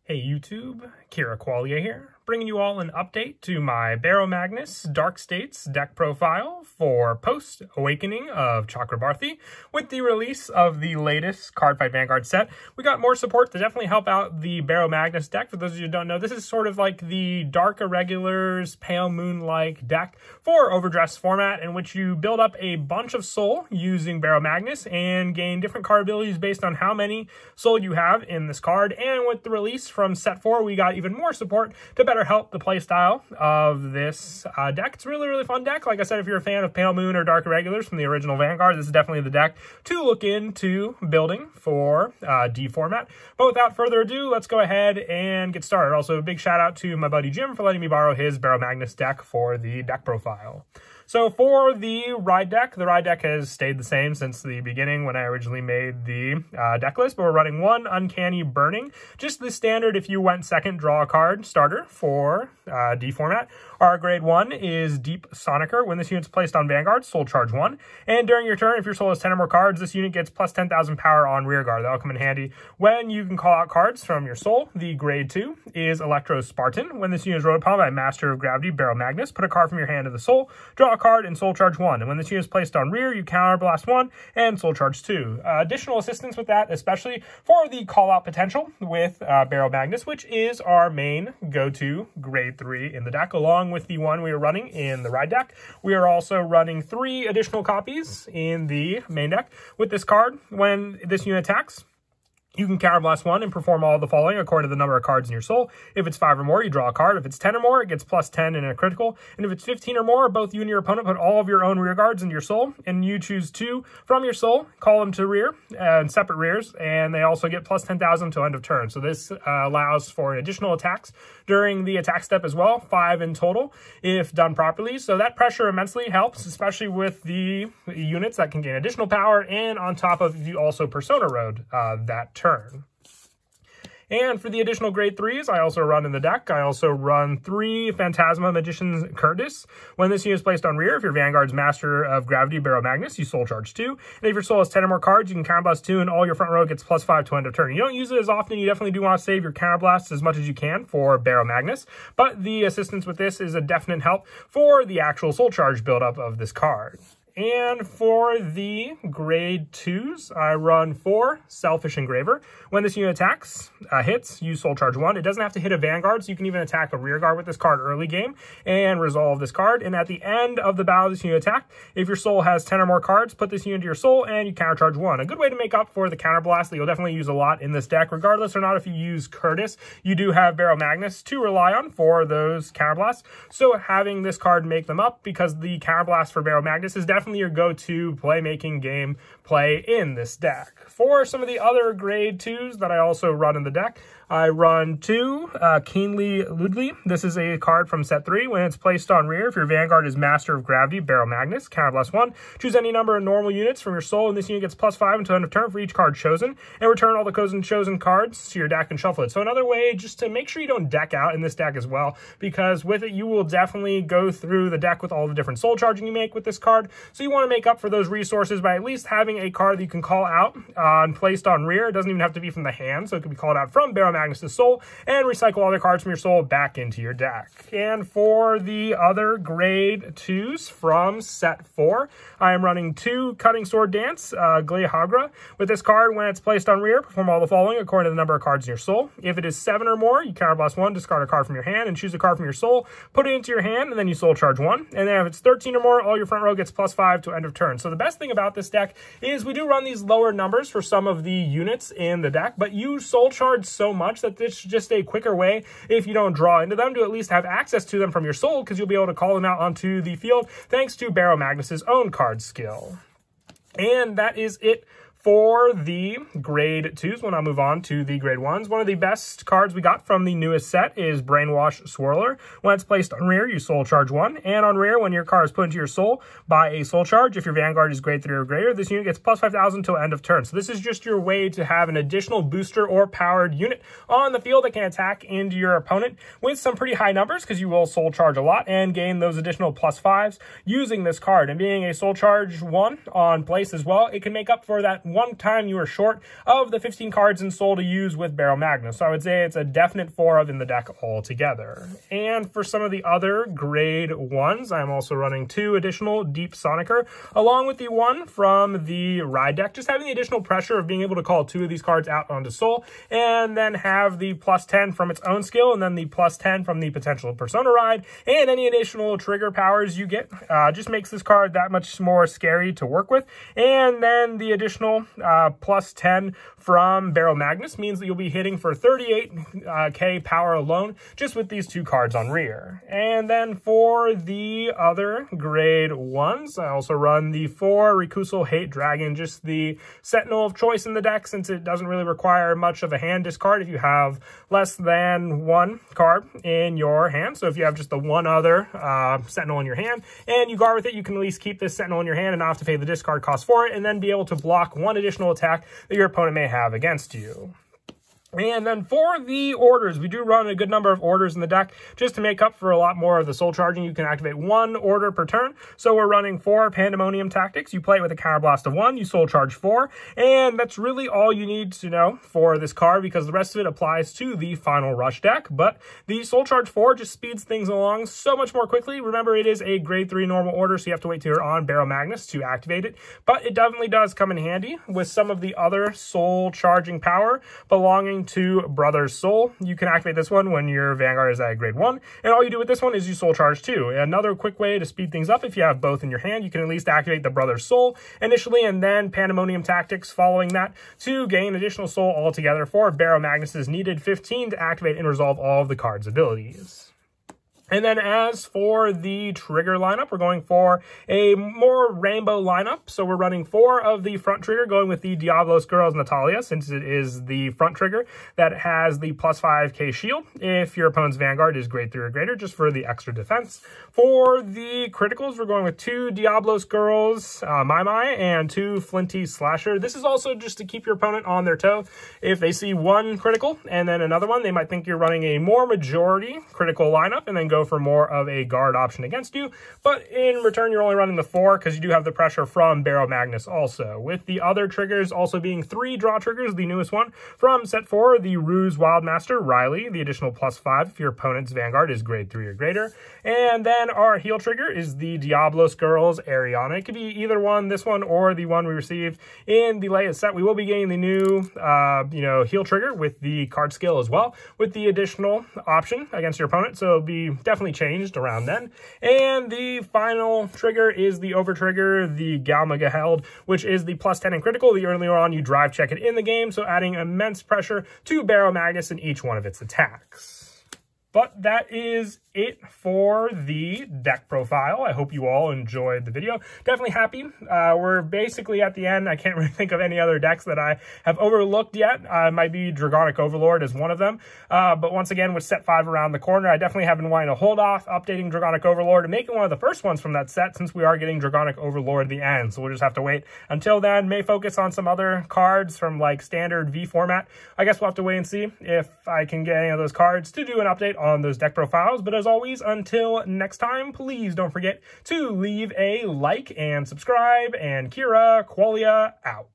Hey YouTube, Kira Qualia here, bringing you all an update to my Baromagnes Dark States deck profile for post-awakening of Chakrabarthi. With the release of the latest Cardfight Vanguard set, we got more support to definitely help out the Baromagnes deck. For those of you who don't know, this is sort of like the Dark Irregulars, Pale Moon-like deck for Overdress format, in which you build up a bunch of soul using Baromagnes and gain different card abilities based on how many soul you have in this card. And with the release from set 4, we got even more support to better help the playstyle of this deck. It's a really fun deck. Like I said, if you're a fan of Pale Moon or Dark Irregulars from the original Vanguard, this is definitely the deck to look into building for D format. But without further ado, let's go ahead and get started. Also, a big shout out to my buddy Jim for letting me borrow his Baromagnes deck for the deck profile. So for the ride deck has stayed the same since the beginning when I originally made the deck list, but we're running one Uncanny Burning, just the standard if you went second, draw a card starter for D format. Our grade 1 is Deep Sonicer. When this unit's placed on Vanguard, soul charge 1. And during your turn, if your soul has 10 or more cards, this unit gets plus 10,000 power on rear guard. That'll come in handy when you can call out cards from your soul. The grade 2 is Electro Spartan. When this unit is rode upon by Master of Gravity Baromagnes, put a card from your hand to the soul, draw a card, and soul charge 1. And when this unit is placed on rear, you counterblast 1 and soul charge 2. Additional assistance with that, especially for the call out potential with Baromagnes, which is our main go-to grade 3 in the deck, along with the one we are running in the ride deck. We are also running 3 additional copies in the main deck. With this card, when this unit attacks, you can counterblast 1 and perform all the following according to the number of cards in your soul. If it's 5 or more, you draw a card. If it's 10 or more, it gets plus 10 in a critical. And if it's 15 or more, both you and your opponent put all of your own rear guards into your soul, and you choose 2 from your soul, call them to rear and separate rears, and they also get plus 10,000 to end of turn. So this allows for additional attacks during the attack step as well, 5 in total if done properly. So that pressure immensely helps, especially with the units that can gain additional power, and on top of you also Persona Road that turn. And for the additional grade 3s, I also run in the deck. I also run 3 Phantasma Magician's Curtis. When this unit is placed on rear, if your Vanguard's Master of Gravity Baromagnes, you soul charge 2. And if your soul has 10 or more cards, you can counterblast 2, and all your front row gets plus 5 to end of turn. You don't use it as often. You definitely do want to save your counterblasts as much as you can for Baromagnes, but the assistance with this is a definite help for the actual soul charge buildup of this card. And for the grade 2s, I run 4 Selfish Engraver. When this unit attacks, hits, you soul charge 1. It doesn't have to hit a Vanguard, so you can even attack a rear guard with this card early game and resolve this card. And at the end of the battle this unit attacked, if your soul has 10 or more cards, put this unit to your soul and you countercharge 1. A good way to make up for the counterblast that you'll definitely use a lot in this deck, regardless or not if you use Curtis. You do have Baromagnes to rely on for those counterblasts, so having this card make them up, because the counterblast for Baromagnes is definitely your go-to playmaking game play in this deck. For some of the other grade 2s that I also run in the deck, I run 2 Keenly Ludley. This is a card from set 3. When it's placed on rear, if your Vanguard is Master of Gravity Baromagnes, counterblast 1, choose any number of normal units from your soul, and this unit gets plus 5 until end of turn for each card chosen, and return all the chosen cards to your deck and shuffle it. So another way just to make sure you don't deck out in this deck as well, because with it you will definitely go through the deck with all the different soul charging you make with this card. So you want to make up for those resources by at least having a card that you can call out and placed on rear. It doesn't even have to be from the hand, so it can be called out from Baromagnes' soul, and recycle other cards from your soul back into your deck. And for the other grade 2s from set 4, I am running 2 Cutting Sword Dance, Glehagra. With this card, when it's placed on rear, perform all the following according to the number of cards in your soul. If it is 7 or more, you counterblast 1, discard a card from your hand, and choose a card from your soul, put it into your hand, and then you soul charge 1. And then if it's 13 or more, all your front row gets plus 5 to end of turn. So the best thing about this deck is we do run these lower numbers for some of the units in the deck, but you soul charge so much that it's just a quicker way, if you don't draw into them, to at least have access to them from your soul, because you'll be able to call them out onto the field thanks to Baromagnes' own card skill. And that is it for the grade 2s. We'll now move on to the grade 1s. One of the best cards we got from the newest set is Brainwash Swirler. When it's placed on rear, you soul charge 1. And on rear, when your card is put into your soul by a soul charge, if your Vanguard is grade 3 or greater, this unit gets plus 5,000 till end of turn. So this is just your way to have an additional booster or powered unit on the field that can attack into your opponent with some pretty high numbers, because you will soul charge a lot and gain those additional plus 5s using this card. And being a soul charge 1 on place as well, it can make up for that one time you are short of the 15 cards in Soul to use with Baromagnes. So I would say it's a definite 4 of in the deck altogether. And for some of the other grade 1s, I'm also running 2 additional Deep Sonicer, along with the 1 from the Ride deck, just having the additional pressure of being able to call 2 of these cards out onto Soul, and then have the +10 from its own skill, and then the +10 from the potential Persona Ride, and any additional trigger powers you get. Just makes this card that much more scary to work with. And then the additional +10 from Baromagnes means that you'll be hitting for 38k power alone, just with these 2 cards on rear. And then for the other grade 1s, I also run the 4 Rikusal Hate Dragon, just the Sentinel of choice in the deck, since it doesn't really require much of a hand discard if you have less than 1 card in your hand. So if you have just the 1 other Sentinel in your hand and you guard with it, you can at least keep this Sentinel in your hand and not have to pay the discard cost for it, and then be able to block 1 additional attack that your opponent may have against you. And then for the orders, we do run a good number of orders in the deck just to make up for a lot more of the soul charging. You can activate 1 order per turn. So we're running 4 Pandemonium Tactics. You play it with a counterblast of 1, you soul charge 4, and that's really all you need to know for this card, because the rest of it applies to the Final Rush deck. But the soul charge 4 just speeds things along so much more quickly. Remember, it is a grade 3 normal order, so you have to wait till you're on Baromagnes to activate it. But it definitely does come in handy with some of the other soul charging power belonging to Brother's Soul. You can activate this one when your Vanguard is at grade 1, and all you do with this one is you soul charge 2. Another quick way to speed things up, if you have both in your hand, you can at least activate the Brother's Soul initially, and then Pandemonium Tactics following that to gain additional soul altogether for Baromagnes' needed 15 to activate and resolve all of the card's abilities. And then as for the trigger lineup, we're going for a more rainbow lineup. So we're running 4 of the front trigger, going with the Diablos Girls Natalia, since it is the front trigger that has the +5k shield if your opponent's Vanguard is grade 3 or greater, just for the extra defense. For the criticals, we're going with 2 Diablos Girls Mai, and 2 Flinty Slasher. This is also just to keep your opponent on their toe. If they see 1 critical and then another one, they might think you're running a more majority critical lineup, and then go for more of a guard option against you. But in return, you're only running the 4 because you do have the pressure from Baromagnes also. With the other triggers also being 3 draw triggers, the newest one from set 4, the Ruse Wildmaster Riley, the additional +5 if your opponent's Vanguard is grade 3 or greater. And then our heal trigger is the Diablos Girls Ariana. It could be either one, this one or the one we received in the latest set. We will be getting the new heal trigger with the card skill as well, with the additional option against your opponent. So it'll be definitely changed around then. And the final trigger is the over trigger, the Galma Geheld, which is the +10 in critical. The earlier on you drive check it in the game, so adding immense pressure to Baromagnes in each one of its attacks. But that is it for the deck profile. I hope you all enjoyed the video. Definitely happy. We're basically at the end. I can't really think of any other decks that I have overlooked yet. Might be Dragonic Overlord as one of them. But once again, with set 5 around the corner, I definitely have been wanting to hold off updating Dragonic Overlord and make it one of the first ones from that set, since we are getting Dragonic Overlord at the end. So we'll just have to wait until then. May focus on some other cards from like standard V format. I guess we'll have to wait and see if I can get any of those cards to do an update on those deck profiles. But as always, until next time, please don't forget to leave a like and subscribe, and Kira Qualia out.